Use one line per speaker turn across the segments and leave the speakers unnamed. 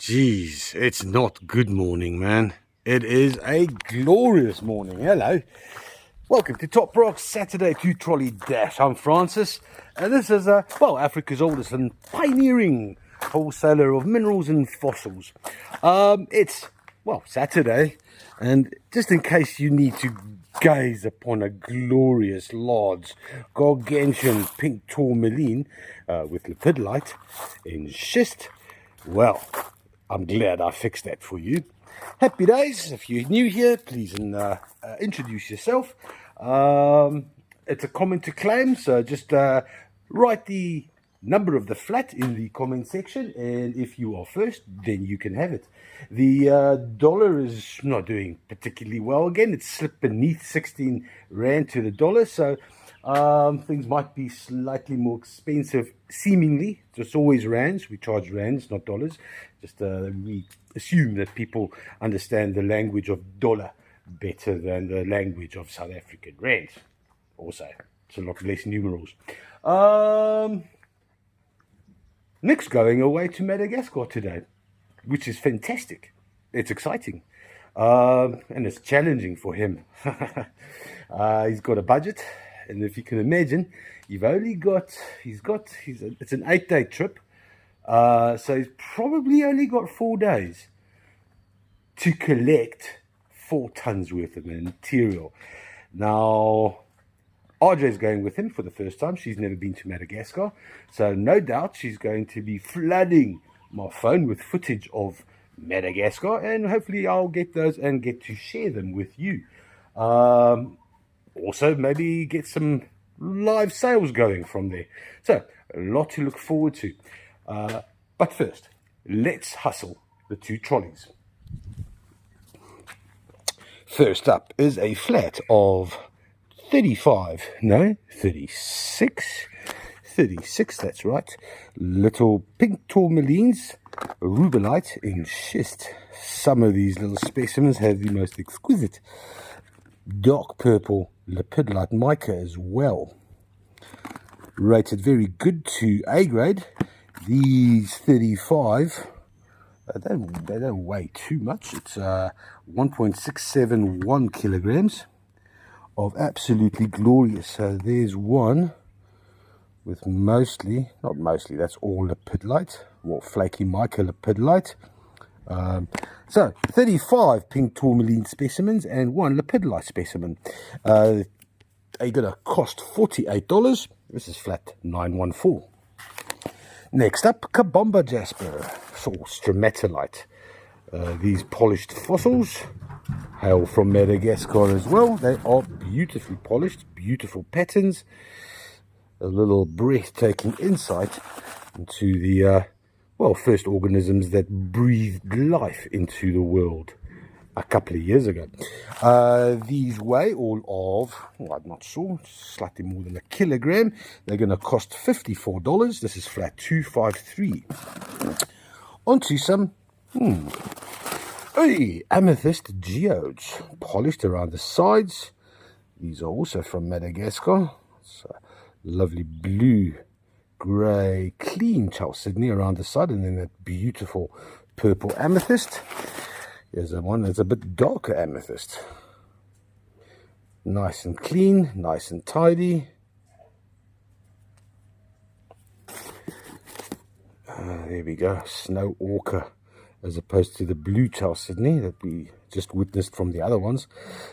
Jeez, it's not good morning, man. It is a glorious morning. Hello. Welcome to Top Rock's Saturday 2 Trolley Dash. I'm Francis, and this is, Africa's oldest and pioneering wholesaler of minerals and fossils. It's Saturday, and just in case you need to gaze upon a glorious, large, gargantuan pink tourmaline with lepidolite in schist, well, I'm glad I fixed that for you. Happy days. If you're new here, please introduce yourself. It's a comment to claim, so just write the number of the flat in the comment section, and if you are first, then you can have it. The dollar is not doing particularly well again. It's slipped beneath 16 Rand to the dollar, so things might be slightly more expensive seemingly. It's always rands. We charge rands, not dollars. Just we assume that people understand the language of dollar better than the language of South African rand. Also, it's a lot less numerals. Nick's going away to Madagascar today, which is fantastic. It's exciting, and it's challenging for him. He's got a budget, and if you can imagine, it's an 8-day trip, so he's probably only got 4 days to collect 4 tons worth of material. Now, RJ's going with him for the first time. She's never been to Madagascar, so no doubt she's going to be flooding my phone with footage of Madagascar, and hopefully I'll get those and get to share them with you. Also, maybe get some live sales going from there. So, a lot to look forward to. But first, let's hustle the 2 trolleys. First up is a flat of 36, that's right. Little pink tourmalines, rubellite in schist. Some of these little specimens have the most exquisite dark purple lepidolite mica as well. Rated very good to A grade. These 35, they don't weigh too much. It's 1.671 kilograms of absolutely glorious. So there's one with not mostly, that's all lepidolite, or flaky mica lepidolite. So 35 pink tourmaline specimens and 1 lepidolite specimen. They're going to cost $48. This is flat 914. Next up, Kabamba jasper or stromatolite. These polished fossils hail from Madagascar as well. They are beautifully polished, beautiful patterns, a little breathtaking insight into the first organisms that breathed life into the world a couple of years ago. These weigh all of, I'm not sure, slightly more than a kilogram. They're going to cost $54. This is flat 253. Onto some amethyst geodes, polished around the sides. These are also from Madagascar. It's a lovely blue, grey, clean chalcedony around the side, and then that beautiful purple amethyst. Here's one that's a bit darker amethyst. Nice and clean, nice and tidy. There we go, snow ochre, as opposed to the blue chalcedony that we just witnessed from the other ones.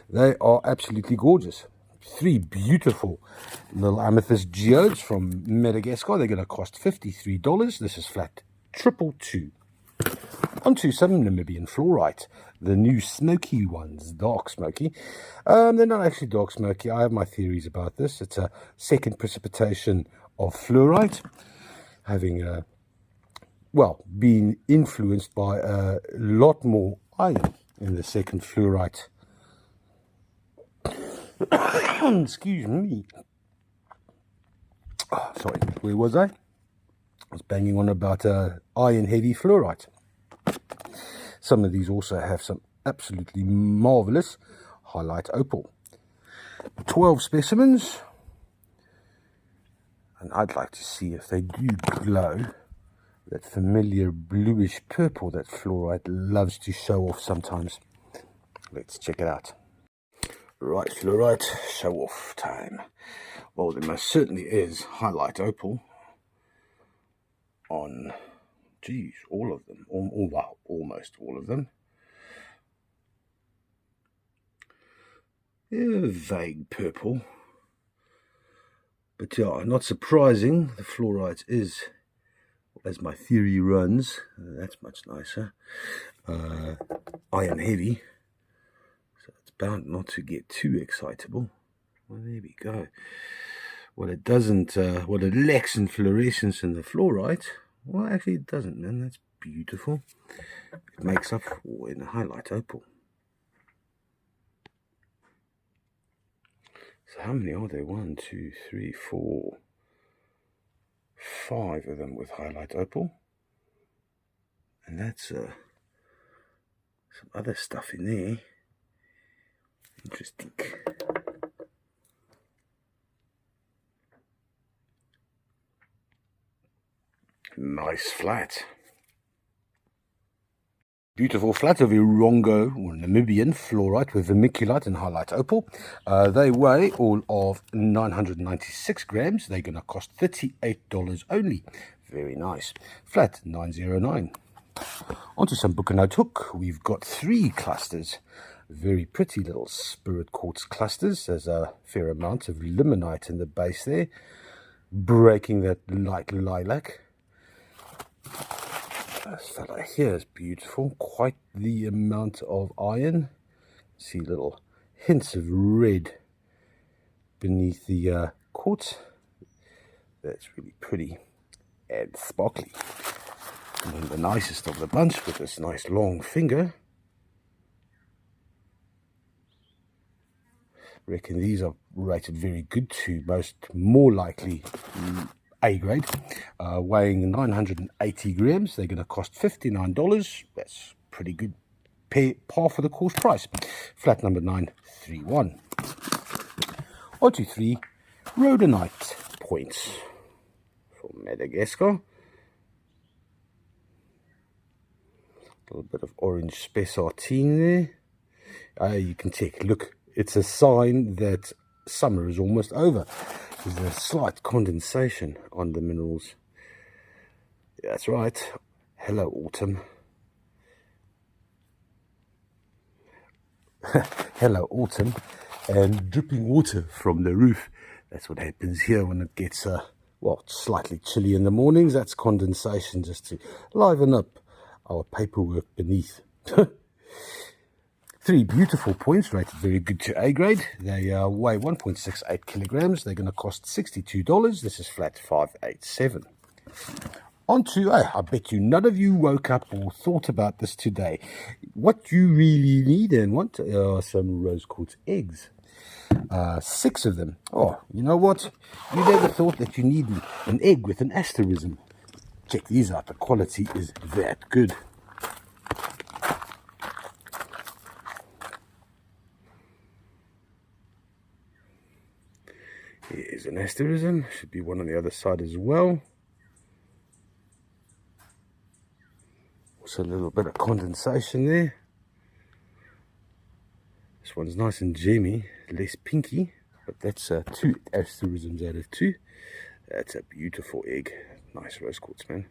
They are absolutely gorgeous. 3 beautiful little amethyst geodes from Madagascar. They're going to cost $53. This is flat 222. Onto some Namibian fluorite, the new smoky ones, dark smoky. They're not actually dark smoky. I have my theories about this. It's a second precipitation of fluorite, having been influenced by a lot more iron in the second fluorite. Excuse me. Sorry, where was I? I was banging on about iron heavy fluorite. Some of these also have some absolutely marvelous highlight opal. 12 specimens, and I'd like to see if they do glow That familiar bluish purple that fluorite loves to show off sometimes. Let's check it out. Right, fluorite, show off time. Well, there most certainly is highlight opal on, geez, all of them. Well, almost all of them. Yeah, vague purple. But yeah, not surprising, the fluorite is, as my theory runs, that's much nicer, iron heavy, so it's bound not to get too excitable. Well, there we go. What it doesn't, what it lacks in fluorescence in the fluorite, well, actually it doesn't, man. That's beautiful. It makes up for in the highlight opal. So how many are there? 1, 2, 3, 4, 5 of them with highlight opal. And that's some other stuff in there. Interesting. Nice flat. Beautiful flat of Irongo or Namibian fluorite with vermiculite and highlight opal. They weigh all of 996 grams. They're going to cost $38 only. Very nice. Flat 909. Onto some book and note hook. We've got 3 clusters. Very pretty little spirit quartz clusters. There's a fair amount of limonite in the base there, breaking that light lilac. This fella here is beautiful. Quite the amount of iron. See little hints of red beneath the quartz. That's really pretty and sparkly. And then the nicest of the bunch with this nice long finger. I reckon these are rated very good to more likely A grade, weighing 980 grams. They're going to cost $59. That's pretty good, par for the course price. Flat number 931. On to 3 rhodonite points from Madagascar. A little bit of orange spessartine there. You can check, look, it's a sign that summer is almost over. There's a slight condensation on the minerals. That's right. Hello, autumn. Hello, autumn. And dripping water from the roof. That's what happens here when it gets, well, slightly chilly in the mornings. That's condensation just to liven up our paperwork beneath. 3 beautiful points, rated very good to A grade. They weigh 1.68 kilograms. They're going to cost $62. This is flat 587. On to, I bet you none of you woke up or thought about this today. What you really need and want are some rose quartz eggs. 6 of them. Oh, you know what? You never thought that you needed an egg with an asterism. Check these out. The quality is that good. Here's an asterism. Should be one on the other side as well. Also a little bit of condensation there. This one's nice and gemmy, less pinky, but that's 2 asterisms out of 2. That's a beautiful egg. Nice rose quartz, man.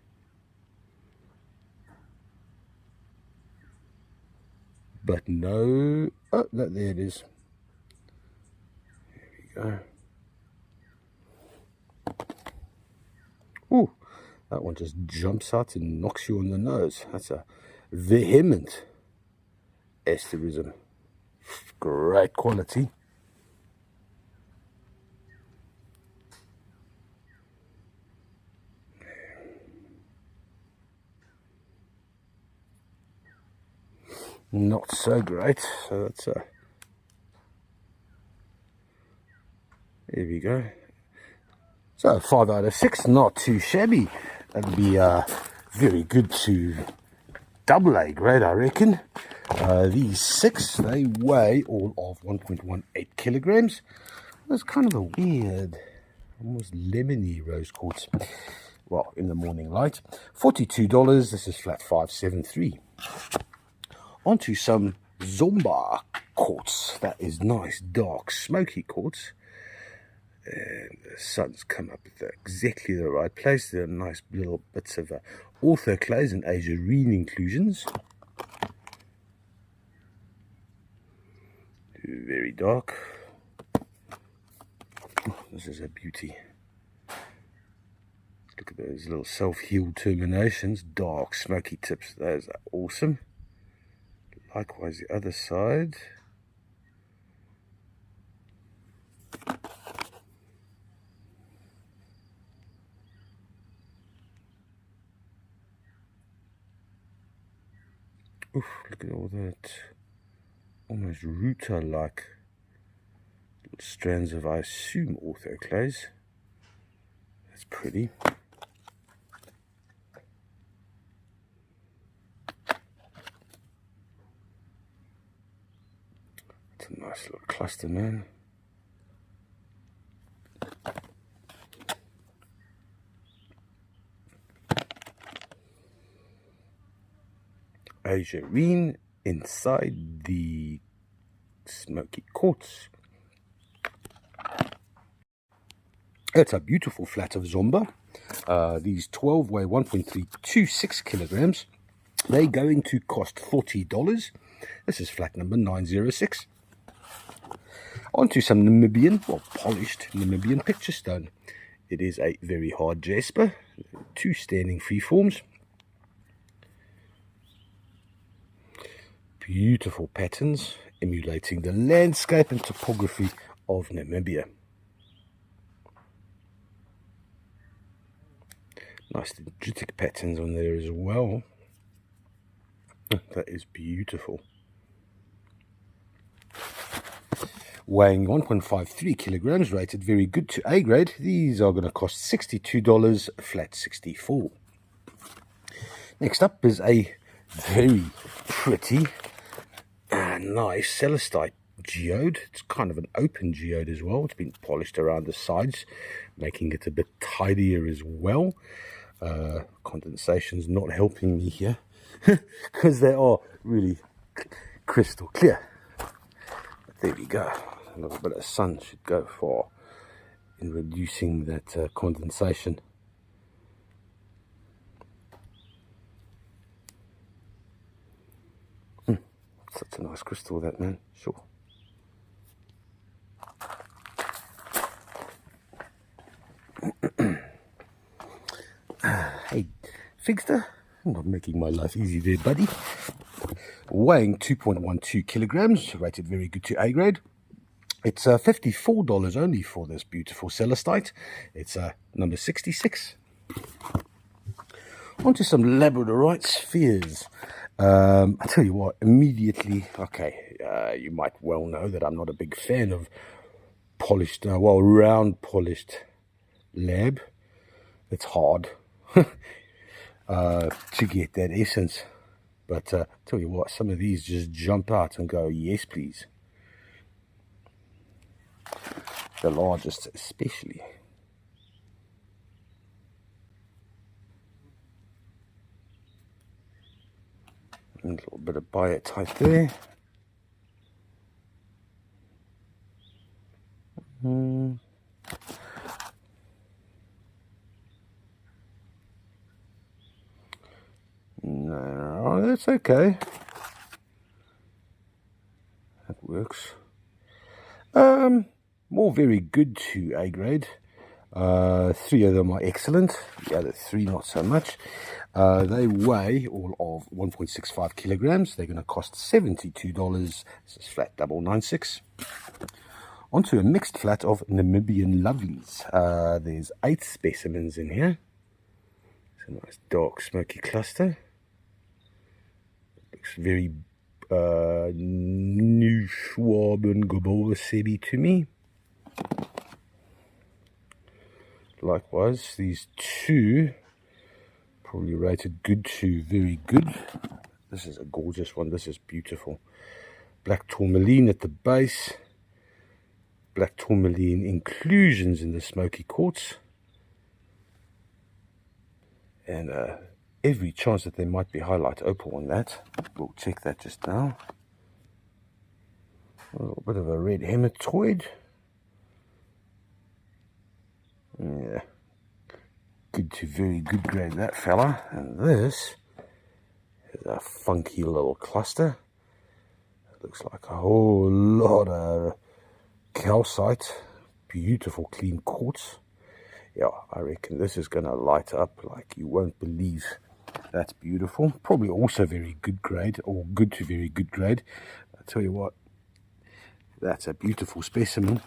But no, oh, no, there it is. There we go. Ooh, that one just jumps out and knocks you on the nose. That's a vehement asterism. Great quality. Not so great. So that's there we go. So 5 out of 6, not too shabby. That'll be very good to double A grade, I reckon. These 6, they weigh all of 1.18 kilograms. That's kind of a weird, almost lemony rose quartz. well, in the morning light. $42. This is flat 573. Onto some Zomba quartz. That is nice, dark, smoky quartz. And the sun's come up at exactly the right place. There are nice little bits of orthoclase and azurine inclusions. Very dark. Oh, this is a beauty. Look at those little self-healed terminations. Dark, smoky tips. Those are awesome. Likewise, the other side. Oof, look at all that. Almost ruta-like strands of, I assume, orthoclase. That's pretty. It's a nice little cluster, man. Azurine inside the smoky quartz. It's a beautiful flat of Zomba. These 12 weigh 1.326 kilograms. They're going to cost $40. This is flat number 906. Onto some Namibian, well, polished Namibian picture stone. It is a very hard jasper. 2 standing freeforms. Beautiful patterns emulating the landscape and topography of Namibia. Nice dendritic patterns on there as well. That is beautiful. Weighing 1.53 kilograms, rated very good to A grade. These are going to cost $62, flat 64. Next up is a very pretty nice celestite geode. It's kind of an open geode as well. It's been polished around the sides, making it a bit tidier as well. Condensation's not helping me here because they are really crystal clear. But there we go. A little bit of sun should go far in reducing that condensation. Such a nice crystal, that, man. Sure. Hey, Figster, I'm not making my life easy there, buddy. Weighing 2.12 kilograms, rated very good to A grade. It's $54 only for this beautiful celestite. It's number 66. Onto some labradorite spheres. I tell you what, immediately, okay, you might well know that I'm not a big fan of polished, round polished lab. It's hard to get that essence. But tell you what, some of these just jump out and go, yes, please. The largest especially. A little bit of biotite there. No, that's okay. That works. More very good to A grade. 3 of them are excellent. The other 3 not so much. They weigh all of 1.65 kilograms. They're going to cost $72. This is flat 996. Onto a mixed flat of Namibian lovelies. There's 8 specimens in here. It's a nice dark smoky cluster. Looks very New Schwaben Sebi to me. Likewise, these 2 probably rated good to very good. This is a gorgeous one. This is beautiful. Black tourmaline at the base. Black tourmaline inclusions in the smoky quartz. and every chance that there might be highlight opal on that. We'll check that just now. A little bit of a red hematoid. Yeah, good to very good grade, that fella. And this is a funky little cluster. It looks like a whole lot of calcite. Beautiful clean quartz. Yeah, I reckon this is going to light up like you won't believe. That's beautiful. Probably also very good grade, or good to very good grade. I tell you what, that's a beautiful specimen.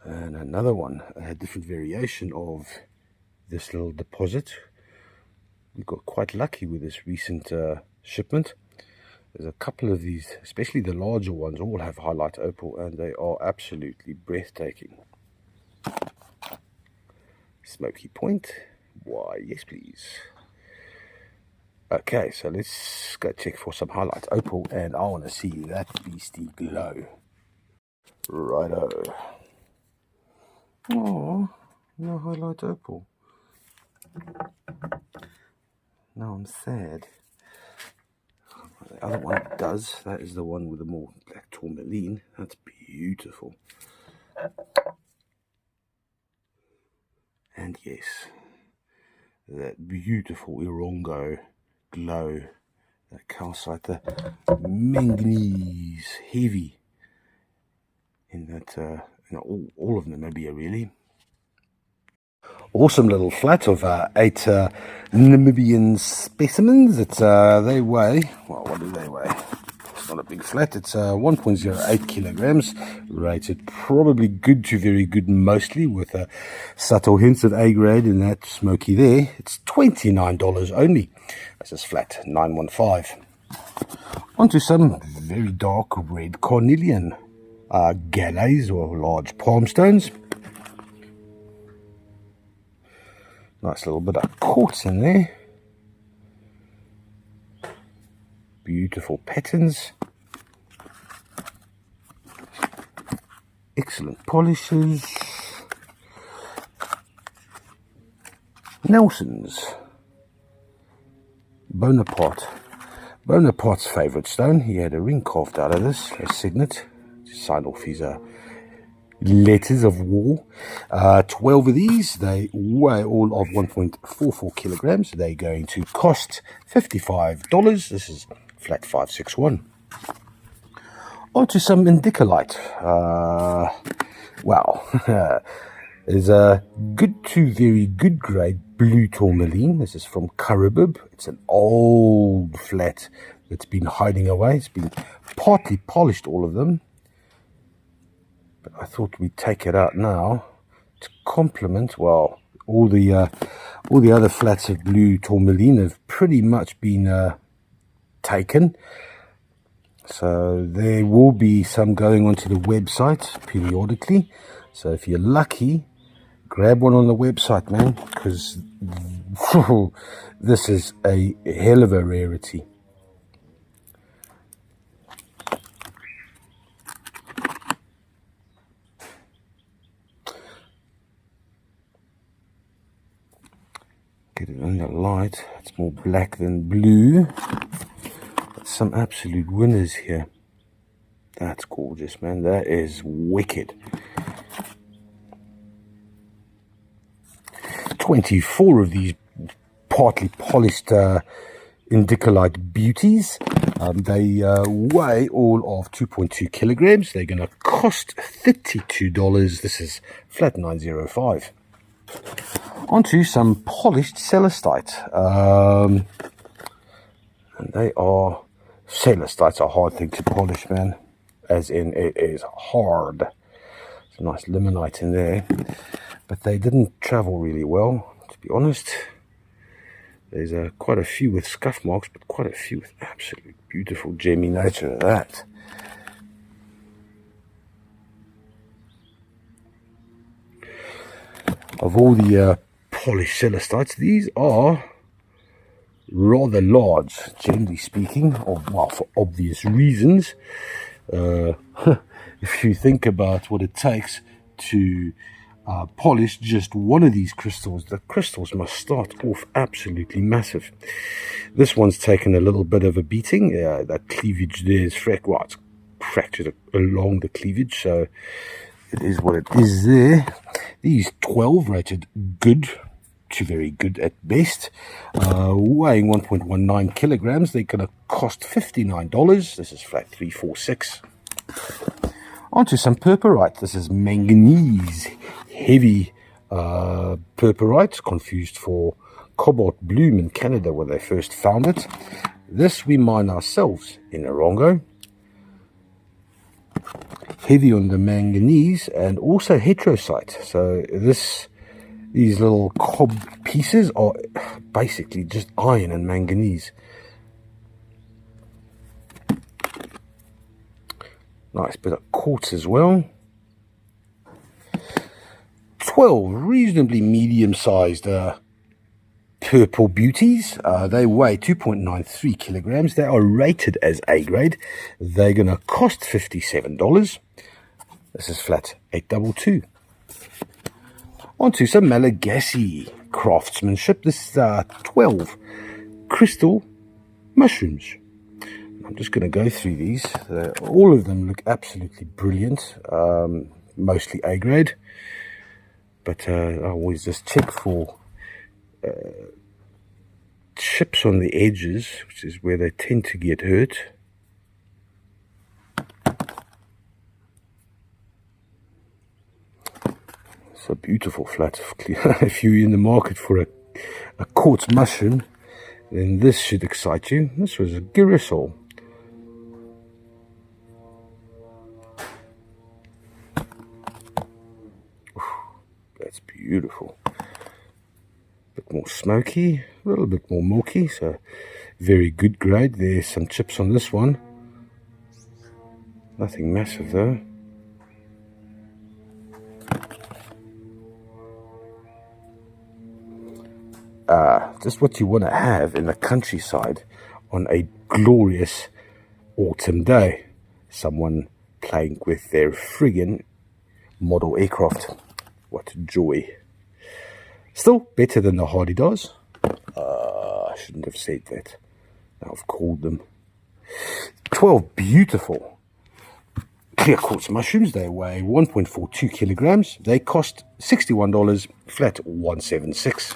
And another one, a different variation of this little deposit. We got quite lucky with this recent shipment. There's a couple of these, especially the larger ones, all have highlight opal, and they are absolutely breathtaking. Smoky point. Why, yes please. Okay, so let's go check for some highlight opal, and I want to see that beastie glow. Righto. Oh, no highlight opal. No, I'm sad. The other one does. That is the one with the more black tourmaline. That's beautiful. And yes, that beautiful Irongo glow, that calcite, the manganese heavy in that, all of Namibia really. Awesome little flat of 8 Namibian specimens. It's they weigh, well, what do they weigh? It's not a big flat. It's 1.08 kilograms, rated probably good to very good, mostly with subtle hints of A grade in that smoky there. It's $29 only. This is flat 915. Onto some very dark red cornelian galleys, or large palm stones. Nice little bit of quartz in there. Beautiful patterns. Excellent polishes. Nelson's. Bonaparte's favourite stone. He had a ring carved out of this, a signet, to sign off his letters of war. 12 of these, they weigh all of 1.44 kilograms. They're going to cost $55. This is flat 561. On to some indicolite. Wow. There's a good to very good grade blue tourmaline. This is from Karabib. It's an old flat that's been hiding away. It's been partly polished, all of them. But I thought we'd take it out now to complement, well, all the other flats of blue tourmaline have pretty much been taken. So there will be some going onto the website periodically. So if you're lucky, grab one on the website, man, because this is a hell of a rarity. Get it under light. It's more black than blue. But some absolute winners here. That's gorgeous, man. That is wicked. 24 of these partly polished indicolite beauties. They weigh all of 2.2 kilograms. They're going to cost $32. This is flat 905. Onto some polished celestite. And they are, celestite's a hard thing to polish, man. As in, it is hard. There's a nice limonite in there. But they didn't travel really well, to be honest. There's quite a few with scuff marks, but quite a few with absolute beautiful gemmy nature of that. Of all the polished celestites, these are rather large, generally speaking, well, for obvious reasons. If you think about what it takes to polish just one of these crystals, the crystals must start off absolutely massive. This one's taken a little bit of a beating. That cleavage there is it's fractured along the cleavage, so it is what it is there. These 12 rated good to very good at best, weighing 1.19 kilograms. They're going to cost $59. This is flat 346. Onto some purpurite. This is manganese heavy purpurite, confused for cobalt bloom in Canada when they first found it. This we mine ourselves in Orongo. Heavy on the manganese and also heterosite. So these little cob pieces are basically just iron and manganese. Nice bit of quartz as well. 12 reasonably medium-sized purple beauties. They weigh 2.93 kilograms. They are rated as A grade. They're going to cost $57. This is flat 822. Onto some Malagasy craftsmanship. This is 12 crystal mushrooms. I'm just going to go through these. All of them look absolutely brilliant. Mostly A grade. But I always just check for chips on the edges, which is where they tend to get hurt. It's a beautiful flat. If you're in the market for a quartz mushroom, then this should excite you. This was a girasol. That's beautiful. A bit more smoky, a little bit more milky, so very good grade. There's some chips on this one. Nothing massive though. Just what you want to have in the countryside on a glorious autumn day. Someone playing with their friggin' model aircraft. What joy. Still better than the Hardy Does. I shouldn't have said that. Now I've called them. 12 beautiful clear quartz mushrooms. They weigh 1.42 kilograms. They cost $61, flat 176.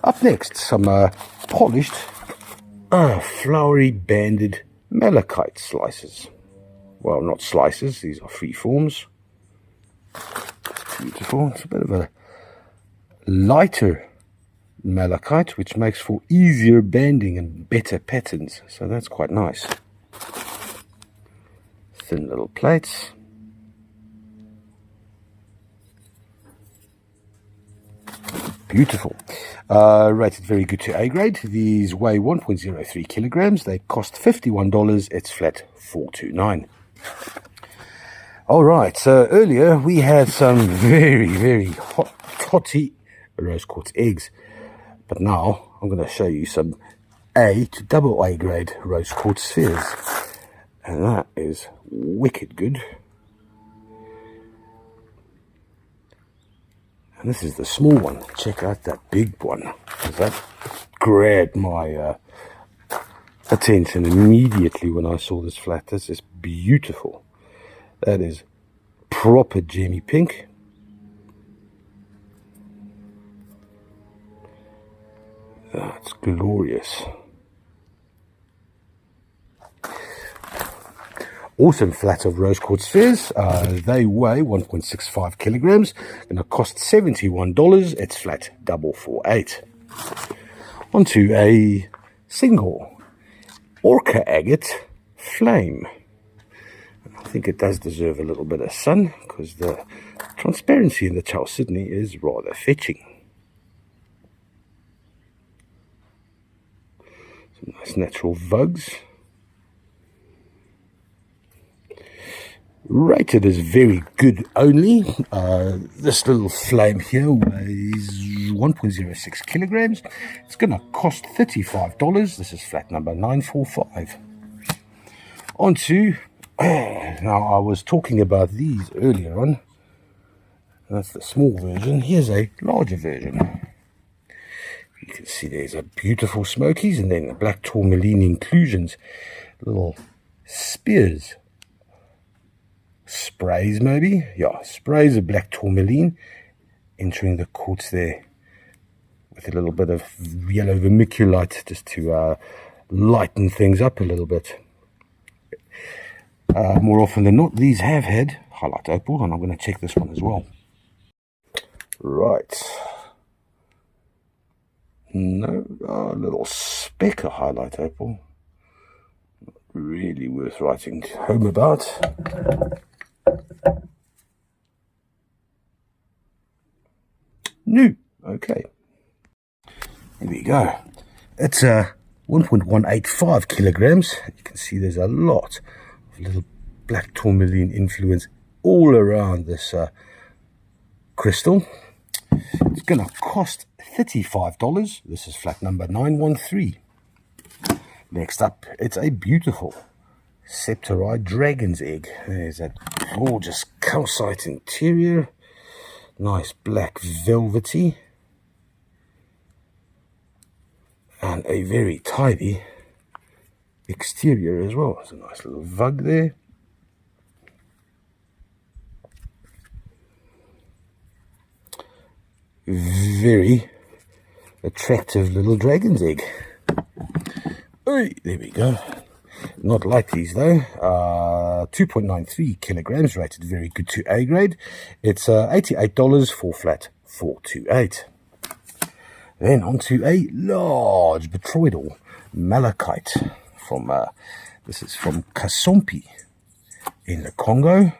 Up next, some polished, flowery banded malachite slices. Well, not slices, these are free forms. Beautiful. It's a bit of a lighter malachite, which makes for easier banding and better patterns. So that's quite nice. Thin little plates. Beautiful. Rated very good to A grade. These weigh 1.03 kilograms. They cost $51. It's flat 429. All right, so earlier we had some very, very totty rose quartz eggs. But now I'm going to show you some A to double A grade rose quartz spheres. And that is wicked good. And this is the small one. Check out that big one. That grabbed my attention immediately when I saw this flat. This is beautiful. That is proper gemmy pink. That's glorious. Awesome flat of rose quartz spheres. They weigh 1.65 kilograms. Going to cost $71. It's flat 448. Onto a single orca agate flame. I think it does deserve a little bit of sun because the transparency in the Chalcedony is rather fetching. Some nice natural vugs. Rated as very good only. This little flame here weighs 1.06 kilograms. It's going to cost $35. This is flat number 945. On to, now I was talking about these earlier on. That's the small version. Here's a larger version. You can see there's a beautiful smokies and then the black tourmaline inclusions. Little spears. Sprays maybe? Yeah, sprays of black tourmaline entering the quartz there with a little bit of yellow vermiculite just to lighten things up a little bit. More often than not, these have had highlight opal, and I'm going to check this one as well. Right. No, a little speck of highlight opal. Not really worth writing home about. No. Okay. Here we go. It's 1.185 kilograms. You can see there's a lot of little black tourmaline influence all around this crystal. It's going to cost $35. This is flat number 913. Next up, it's a beautiful septorite dragon's egg. There's that gorgeous calcite interior. Nice black velvety. And a very tidy exterior as well. There's a nice little vug there. Very attractive little dragon's egg. Oh, there we go. Not like these though. 2.93 kilograms, rated very good to A grade. It's $88 for flat 428. Then onto a large botryoidal malachite from this is from Kasompi in the Congo.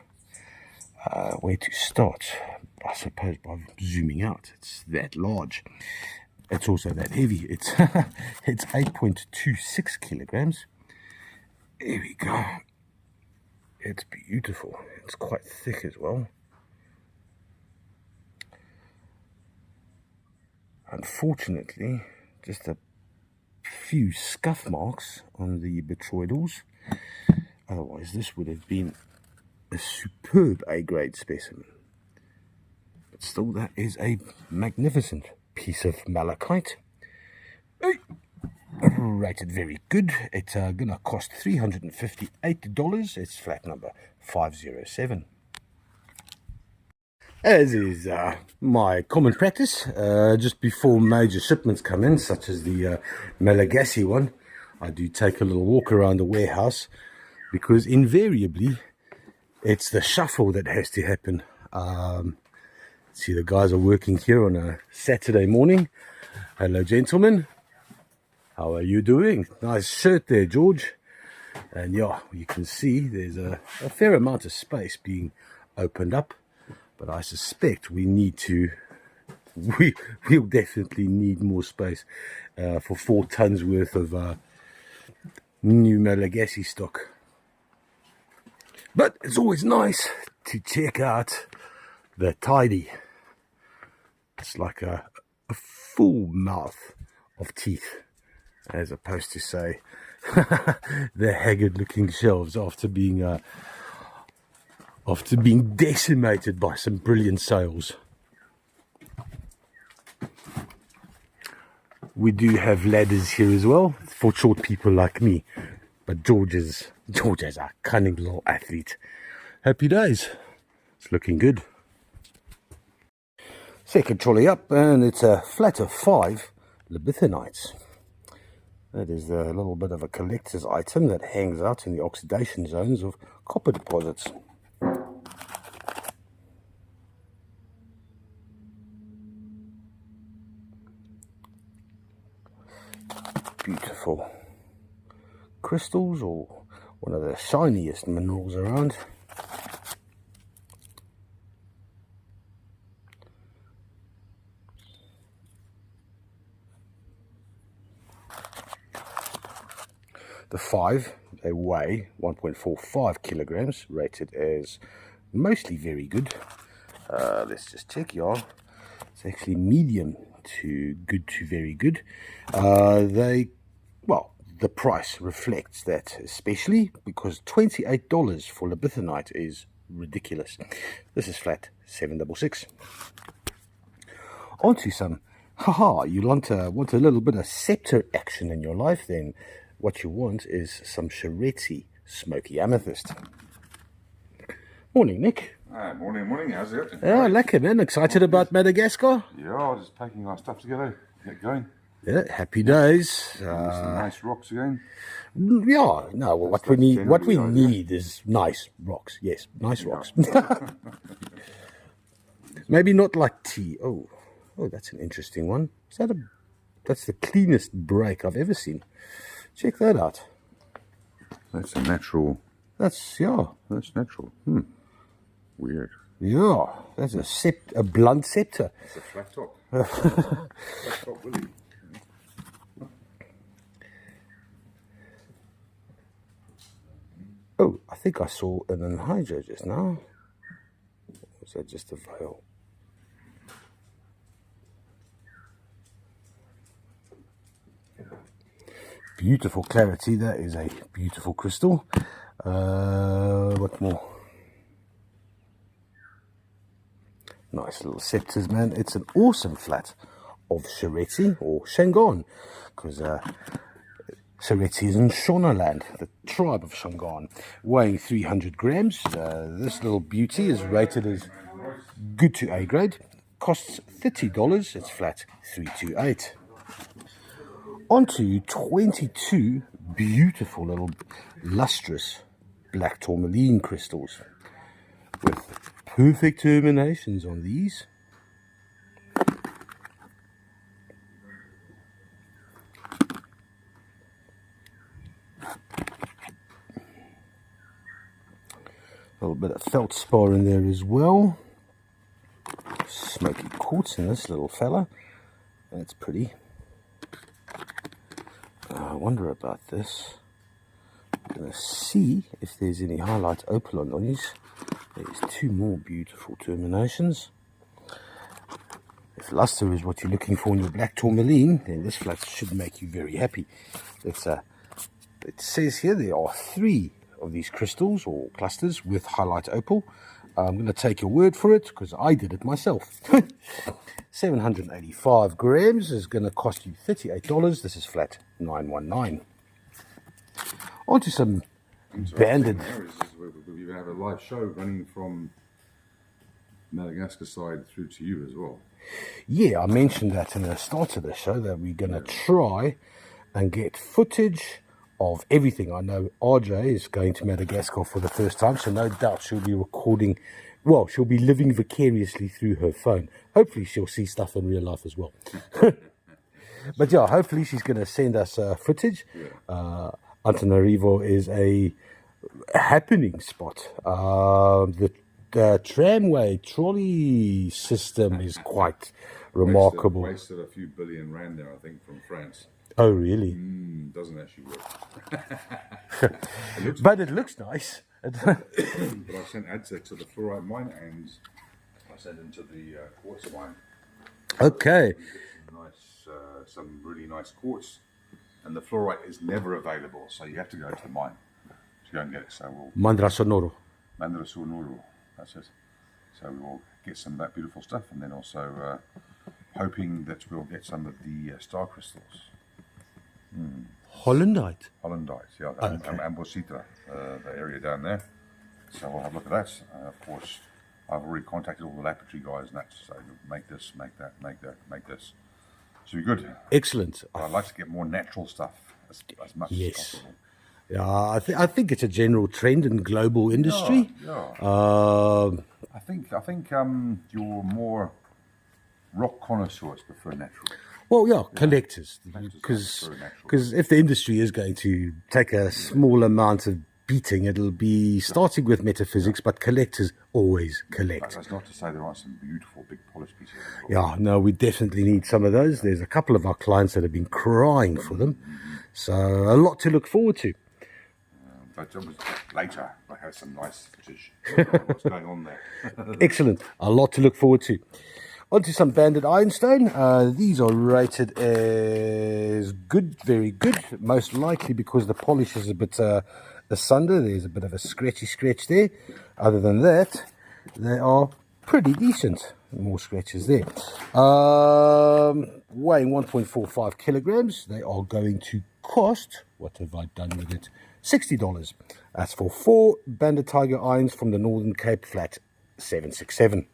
Where to start? I suppose by zooming out. It's that large. It's also that heavy. It's it's 8.26 kilograms. There we go. It's beautiful. It's quite thick as well. Unfortunately, just a few scuff marks on the botryoidals. Otherwise, this would have been a superb A-grade specimen. But still, that is a magnificent piece of malachite. Rated very good. It's gonna cost $358. It's flat number 507. As is my common practice, just before major shipments come in, such as the Malagasy one, I do take a little walk around the warehouse, because invariably it's the shuffle that has to happen. See, the guys are working here on a Saturday morning. Hello, gentlemen. How are you doing? Nice shirt there, George. And yeah, you can see there's a fair amount of space being opened up. But I suspect we need to, we'll definitely need more space for 4 tons worth of new Malagasy stock. But it's always nice to check out the tidy. It's like a full mouth of teeth, as opposed to, say, the haggard looking shelves after being decimated by some brilliant sales. We do have ladders here as well for short people like me, but George is a cunning little athlete. Happy days. It's looking good. Second trolley up, and it's a flat of 5 libithanites. That is a little bit of a collector's item that hangs out in the oxidation zones of copper deposits. Beautiful crystals, or one of the shiniest minerals around. The 5, they weigh 1.45 kilograms, rated as mostly very good. Let's just check, y'all. It's actually medium to good to very good. They, well, the price reflects that, especially because $28 for labithonite is ridiculous. This is flat 766. On to some, you want a little bit of scepter action in your life, then what you want is some Cheretti smoky amethyst. Morning, Nick.
Morning. How's it?
Yeah, lekker, man. Excited about Madagascar?
Yeah, I was just packing our stuff together, get going.
Yeah, happy days.
Some nice rocks again.
Yeah, no. Well, what we need is nice rocks. Yes, nice rocks. Maybe not like tea. Oh, that's an interesting one. That's the cleanest break I've ever seen. Check that out.
That's a natural.
That's
natural. Weird.
Yeah, that's a blunt scepter.
It's a flat top. Flat top willy.
Oh, I think I saw an anhydro just now. Or was that just a veil? Beautiful clarity. That is a beautiful crystal. What more? Nice little scepters, man. It's an awesome flat of Cheretti or Shangaan, because Cheretti is in Shona land, the tribe of Shangaan, weighing 300 grams. This little beauty is rated as good to A grade. Costs $30. It's flat 328. On to 22 beautiful little lustrous black tourmaline crystals with perfect terminations on these. A little bit of feldspar in there as well. Smoky quartz in this little fella. That's pretty. I wonder about this. I'm going to see if there's any highlight opal on these. There's two more beautiful terminations. If luster is what you're looking for in your black tourmaline, then this flat should make you very happy. It says here there are 3 of these crystals or clusters with highlight opal. I'm going to take your word for it because I did it myself. 785 grams is going to cost you $38. This is flat 919. On to some banded.
We have a live show running from Madagascar side through to you as well.
Yeah, I mentioned that in the start of the show that we're going to try and get footage of everything. I know RJ is going to Madagascar for the first time, so no doubt she'll be recording. Well, she'll be living vicariously through her phone. Hopefully she'll see stuff in real life as well. But yeah, hopefully she's going to send us footage. Yeah. Antananarivo is a happening spot. The tramway trolley system is quite remarkable.
Wasted a few billion rand there, I think, from France.
Oh, really?
Doesn't actually work.
But it looks nice.
But I sent ads to the fluorite mine and I sent them to the quartz mine.
Okay.
Some really nice quartz, and the fluorite is never available, so you have to go to the mine to go and get it. So we'll
Mandra Sonoro.
That's it. So we will get some of that beautiful stuff, and then also hoping that we'll get some of the star crystals.
Hollandite,
yeah,
okay.
and Bositra, the area down there. So we'll have a look at that. Of course, I've already contacted all the laboratory guys and that, so make this, make that, make this. Should be good.
Excellent.
I'd like to get more natural stuff as much as possible.
Yeah, I think it's a general trend in global industry.
Yeah. I think your more rock connoisseurs prefer natural.
Well, yeah, collectors, because if the industry is going to take a small amount of beating, it'll be starting with metaphysics, but collectors always collect.
That's not to say there aren't some beautiful big polished pieces.
Yeah, no, we definitely need some of those. There's a couple of our clients that have been crying for them, so a lot to look forward to.
But later, I have some nice footage. What's going on there?
Excellent, a lot to look forward to. Onto some banded ironstone. These are rated as good, very good, most likely because the polish is a bit asunder. There's a bit of a scratchy scratch there. Other than that, they are pretty decent. More scratches there. Weighing 1.45 kilograms. They are going to cost, what have I done with it? $60. That's for 4 banded tiger irons from the Northern Cape Flat 767.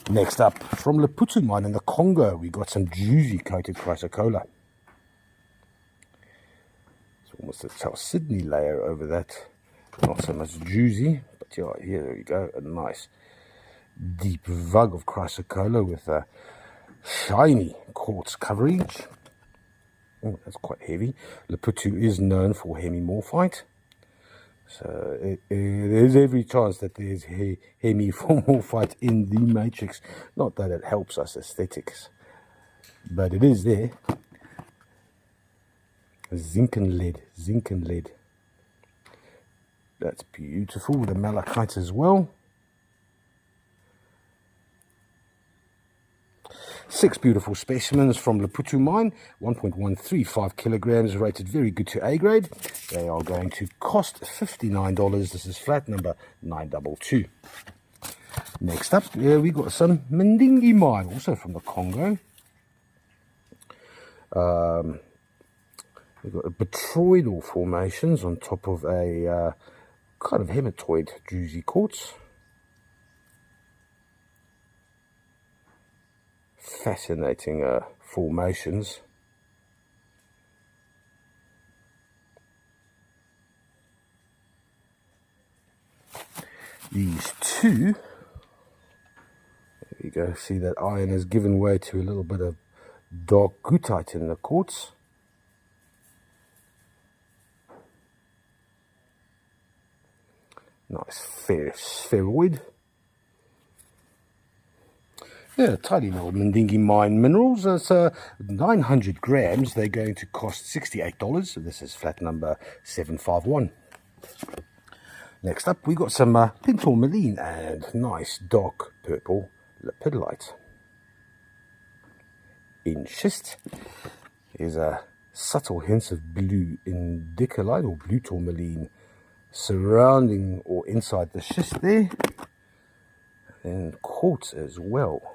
Next up, from Laputu mine in the Congo, we got some juicy coated chrysocolla. It's almost a South Sydney layer over that. Not so much juicy, but yeah, here we go. A nice deep vug of chrysocolla with a shiny quartz coverage. Oh, that's quite heavy. Laputu is known for hemimorphite. So there's every chance that there's hemimorphite in the matrix. Not that it helps us aesthetics, but it is there. Zinc and lead. That's beautiful. The malachite as well. 6 beautiful specimens from Laputu mine, 1.135 kilograms, rated very good to A grade. They are going to cost $59. This is flat number 922. Next up, we got some Mendingi mine, also from the Congo. We've got botryoidal formations on top of a kind of hematoid druzy quartz. Fascinating formations. These two, there you go, see that iron has given way to a little bit of dark goethite in the quartz. Nice fair spheroid. Yeah, tiny little Mendingi mine minerals. It's 900 grams. They're going to cost $68. So this is flat number 751. Next up, we got some pink tourmaline and nice dark purple lepidolite. In schist, here's a subtle hints of blue indicolite or blue tourmaline surrounding or inside the schist there. And quartz as well.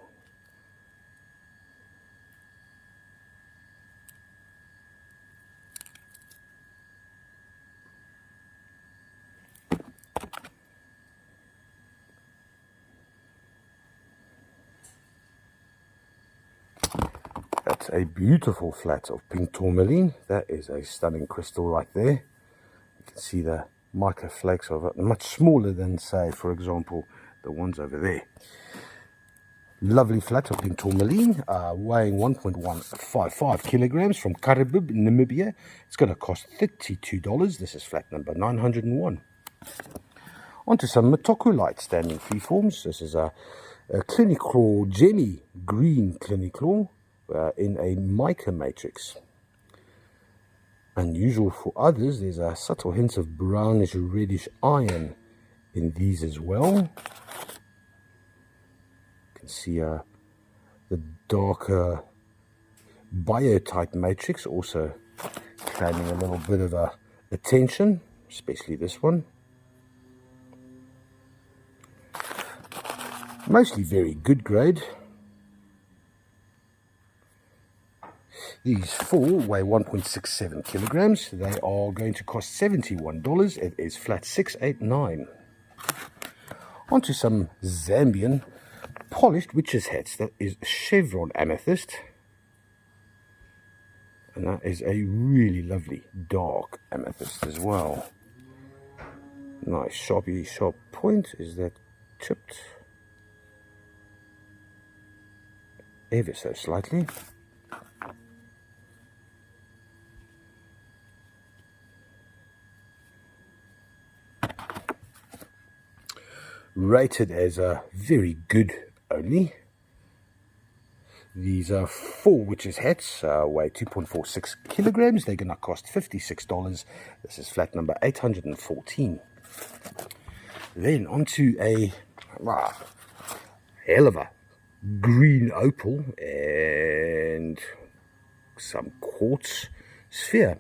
That's a beautiful flat of pink tourmaline. That is a stunning crystal right there. You can see the microflakes of it, much smaller than, say, for example, the ones over there. Lovely flat of pink tourmaline, weighing 1.155 kilograms from Karibib in Namibia. It's going to cost $32. This is flat number 901. Onto some metocolite standing freeforms. This is a cliniclaw gemmy green cliniclaw in a mica matrix. Unusual for others, there's a subtle hint of brownish reddish iron in these as well. You can see the darker biotite matrix also claiming a little bit of attention, especially this one. Mostly very good grade. These 4 weigh 1.67 kilograms. They are going to cost $71. It is flat 689. Onto some Zambian polished witches' hats. That is chevron amethyst. And that is a really lovely dark amethyst as well. Nice sharp point. Is that chipped? Ever so slightly. Rated as a very good only. These are 4 witches' hats, weigh 2.46 kilograms. They're going to cost $56. This is flat number 814. Then onto a hell of a green opal and some quartz sphere.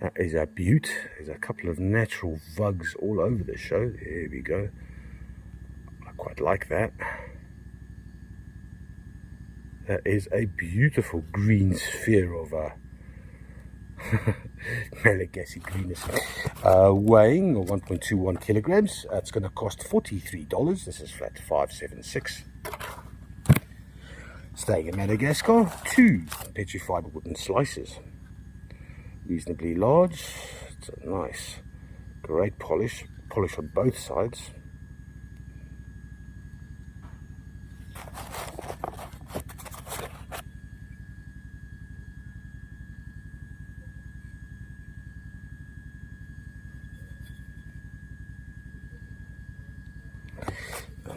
That is a beaut. There's a couple of natural vugs all over the show. There we go. I quite like that. That is a beautiful green sphere of Malagasy greenness. Weighing 1.21 kilograms. It's going to cost $43. This is flat 576. Staying in Madagascar, 2 petrified wooden slices. Reasonably large. It's a nice, great polish on both sides.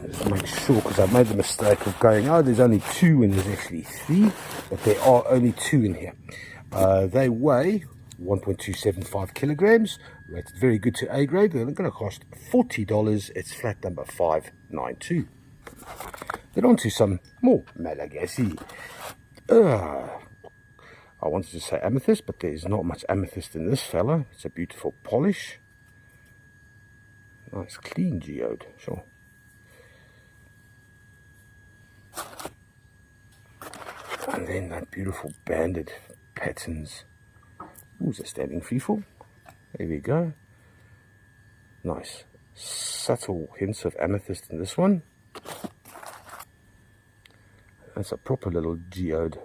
Just make sure, because I've made the mistake of going, oh, there's only 2 and there's actually 3, but there are only 2 in here. They weigh 1.275 kilograms, rated very good to A grade. They're going to cost $40. It's flat number 592. Then on to some more Malagasy. I wanted to say amethyst, but there's not much amethyst in this fella. It's a beautiful polish. Nice clean geode, sure. And then that beautiful banded patterns. Who's a standing freefall? There we go. Nice subtle hints of amethyst in this one. That's a proper little geode.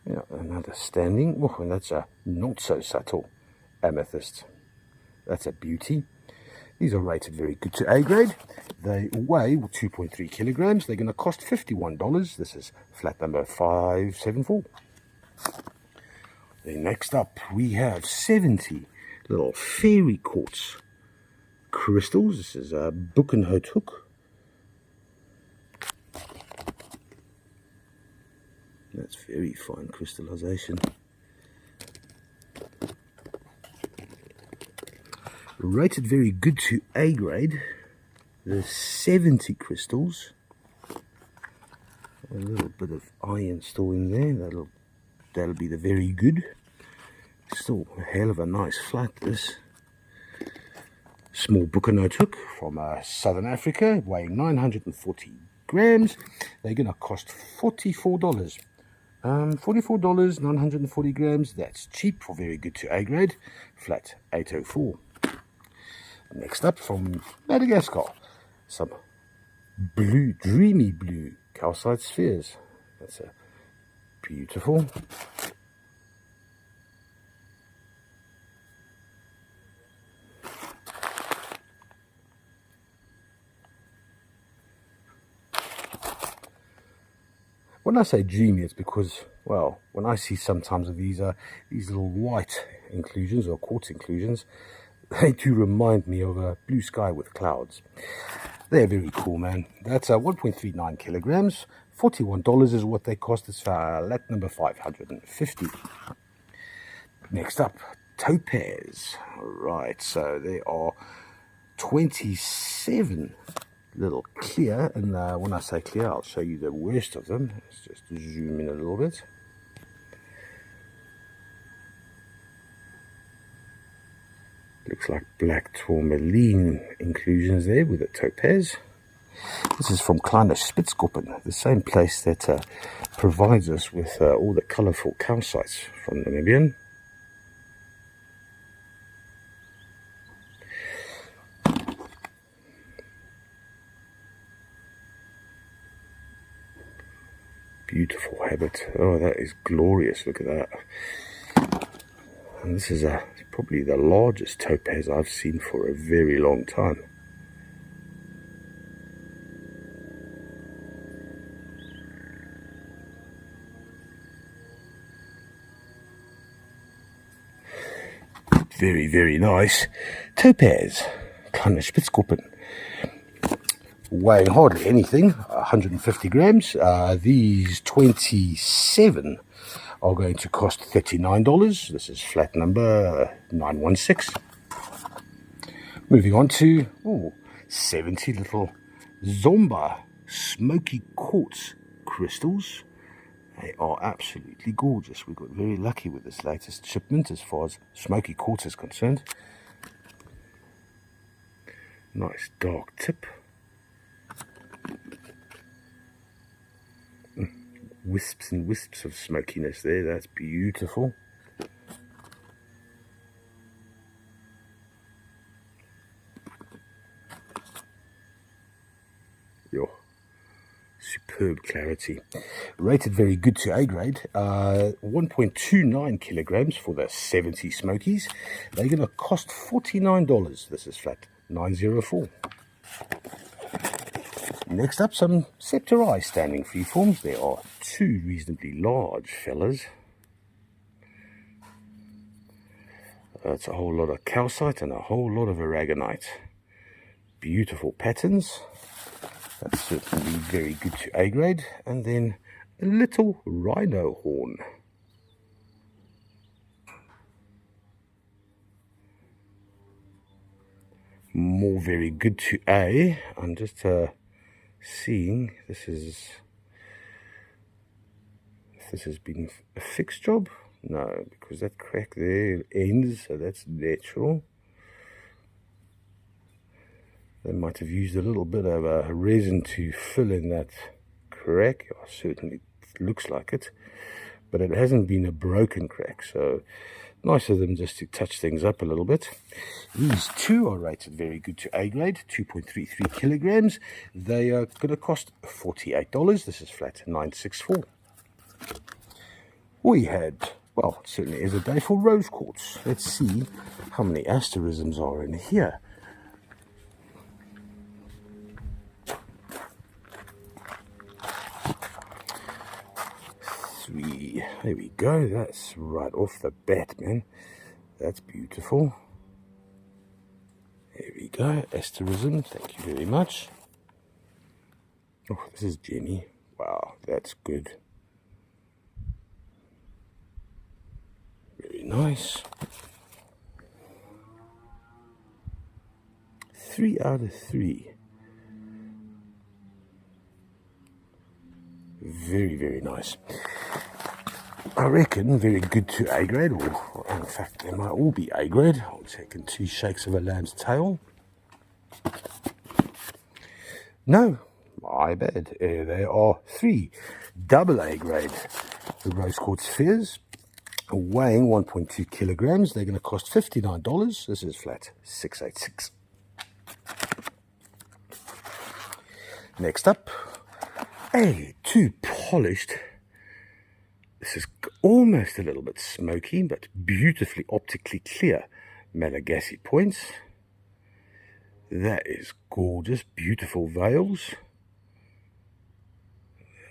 Yeah, another standing. Oh, and that's a not so subtle amethyst. That's a beauty. These are rated very good to A grade. They weigh 2.3 kilograms. They're going to cost $51. This is flat number 574. Then next up, we have 70 little fairy quartz crystals. This is a Buchenhout. That's very fine crystallization. Rated very good to A grade. There's 70 crystals. A little bit of iron still in there. That'll be the very good. Still a hell of a nice flat, this. Small Buchenhout from Southern Africa, weighing 940 grams. They're going to cost $44. $44, 940 grams. That's cheap for very good to A grade. Flat 804. Next up from Madagascar, some blue, dreamy blue calcite spheres. That's a beautiful. When I say dreamy, it's because, well, when I see sometimes of these little white inclusions or quartz inclusions, they do remind me of a blue sky with clouds. They're very cool, man. That's 1.39 kilograms. $41 is what they cost. It's flat number 550. Next up, topaz. Right, so there are 27 little clear, and when I say clear, I'll show you the worst of them. Let's just zoom in a little bit. Looks like black tourmaline inclusions there with a topaz. This is from Kleine Spitzkoppen, the same place that provides us with all the colourful calcites from Namibia. Beautiful habit. Oh, that is glorious. Look at that. And this is probably the largest topaz I've seen for a very long time. Very, very nice. Topaz. Kleine Spitzkoppen. Weighing hardly anything, 150 grams. These 27 are going to cost $39. This is flat number 916. Moving on to 70 little Zomba smoky quartz crystals. They are absolutely gorgeous. We got very lucky with this latest shipment as far as smoky quartz is concerned. Nice dark tip. Wisps and wisps of smokiness there. That's beautiful. Superb clarity. Rated very good to A grade. 1.29 kilograms for the 70 smokies. They're going to cost $49. This is flat 904. Next up, some Septori standing freeforms. There are two reasonably large fellas. That's a whole lot of calcite and a whole lot of aragonite. Beautiful patterns. That's certainly very good to A grade. And then a little rhino horn. More very good to A. I'm just seeing if this has been a fixed job. No, because that crack there ends, so that's natural. They might have used a little bit of resin to fill in that crack. Oh, certainly looks like it. But it hasn't been a broken crack, so nice of them just to touch things up a little bit. These two are rated very good to A grade, 2.33 kilograms. They are going to cost $48. This is flat 964. We had, well, it certainly is a day for rose quartz. Let's see how many asterisms are in here. 3. There we go. That's right off the bat, man. That's beautiful. There we go. Asterism. Thank you very much. Oh, this is Jenny. Wow, that's good. Very nice. 3 out of 3. Very, very nice. I reckon very good to A grade, or in fact they might all be A grade. I'll take in 2 shakes of a lamb's tail. No, my bad. There are 3 double A grade rose quartz spheres weighing 1.2 kilograms. They're going to cost $59. This is flat 686. Next up, A2 polished. This is almost a little bit smoky, but beautifully optically clear Malagasy points. That is gorgeous, beautiful veils.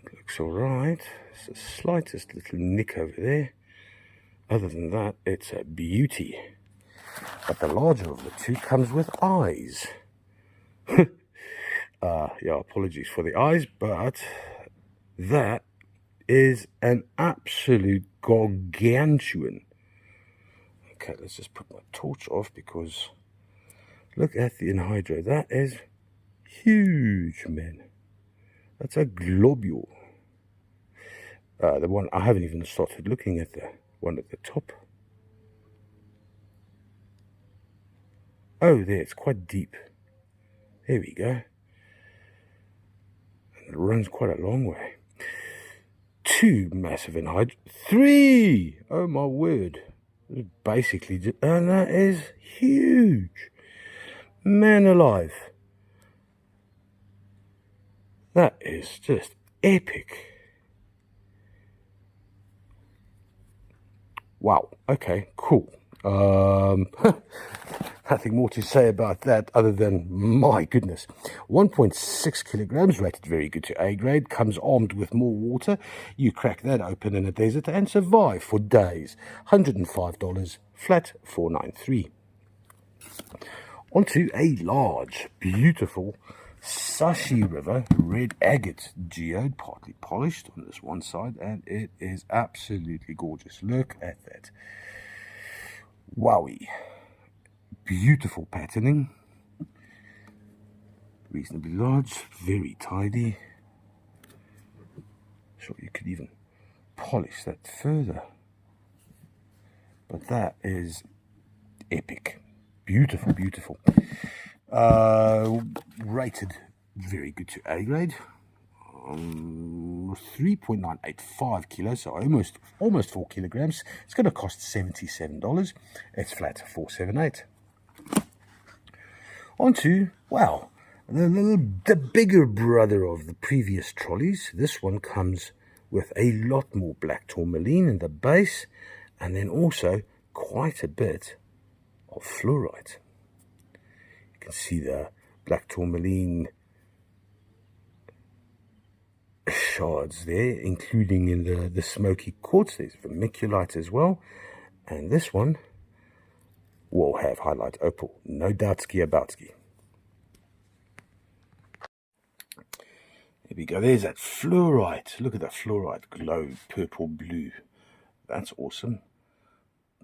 That looks all right. It's the slightest little nick over there. Other than that, it's a beauty. But the larger of the two comes with eyes. Yeah, apologies for the eyes, but that is an absolute gargantuan. Okay, let's just put my torch off because look at the anhydro. That is huge, man. That's a globule. The one I haven't even started looking at, the one at the top. Oh, there, it's quite deep. There we go. And it runs quite a long way. 2 massive anhydro. 3! Oh my word. It's basically just, and that is huge. Man alive. That is just epic. Wow. Okay, cool. Nothing more to say about that other than, my goodness, 1.6 kilograms, rated very good to A grade, comes armed with more water. You crack that open in a desert and survive for days. $105, flat 493. Onto a large, beautiful Sashi River red agate geode, partly polished on this one side, and it is absolutely gorgeous. Look at that. Wowie. Beautiful patterning. Reasonably large, very tidy. Sure, you could even polish that further. But that is epic. Beautiful, beautiful. Rated very good to A grade. 3.985 kilos, so almost 4 kilograms. It's going to cost $77. It's flat 478. On to, wow, the bigger brother of the previous trolleys. This one comes with a lot more black tourmaline in the base, and then also quite a bit of fluorite. You can see the black tourmaline shards there, including in the smoky quartz. There's vermiculite as well, and this one will have highlight opal, no doubtski aboutski. There we go. There's that fluorite. Look at that fluorite glow, purple blue. That's awesome.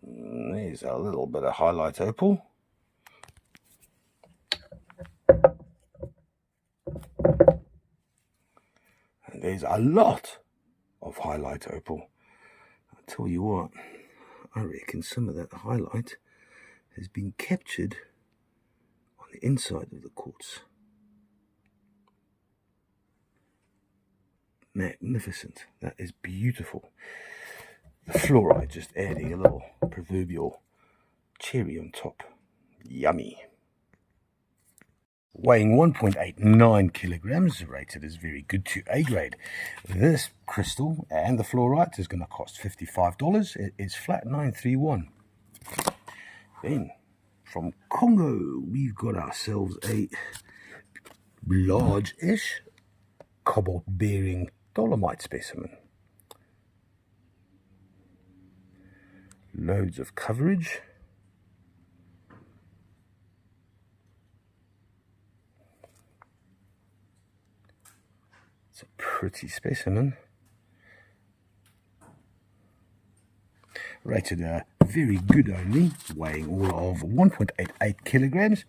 There's a little bit of highlight opal. And there's a lot of highlight opal. I'll tell you what, I reckon some of that highlight has been captured on the inside of the quartz. Magnificent. That is beautiful. The fluorite just adding a little proverbial cherry on top. Yummy. Weighing 1.89 kilograms, rated as very good to A grade. This crystal and the fluorite is going to cost $55. It is flat 931. Then, from Congo, we've got ourselves a large-ish cobalt-bearing dolomite specimen. Loads of coverage. It's a pretty specimen. Rated very good only, weighing all of 1.88 kilograms.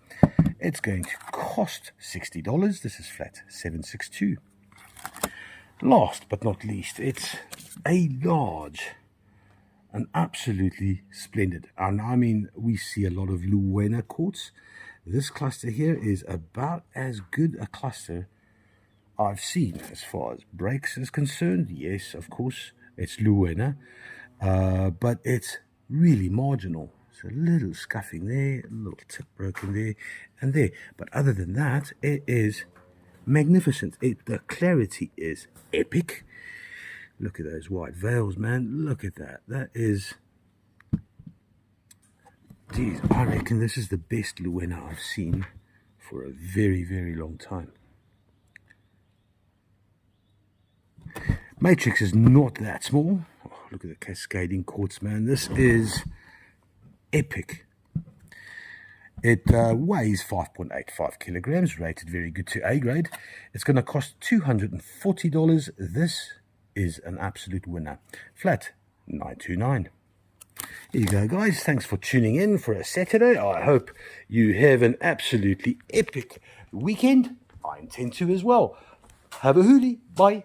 It's going to cost $60. This is flat 762. Last but not least, it's a large, and absolutely splendid. And I mean, we see a lot of Luena quartz. This cluster here is about as good a cluster I've seen as far as breaks is concerned. Yes, of course, it's Luena, but it's really marginal. It's a little scuffing there, a little tip broken there and there. But other than that, it is magnificent. The clarity is epic. Look at those white veils, man. Look at that. That is... Geez, I reckon this is the best Luena I've seen for a very, very long time. Matrix is not that small. Oh, look at the cascading quartz, man. This is epic. It weighs 5.85 kilograms, rated very good to A grade. It's going to cost $240. This is an absolute winner. Flat 929. There you go, guys. Thanks for tuning in for a Saturday. I hope you have an absolutely epic weekend. I intend to as well. Have a hoolie. Bye.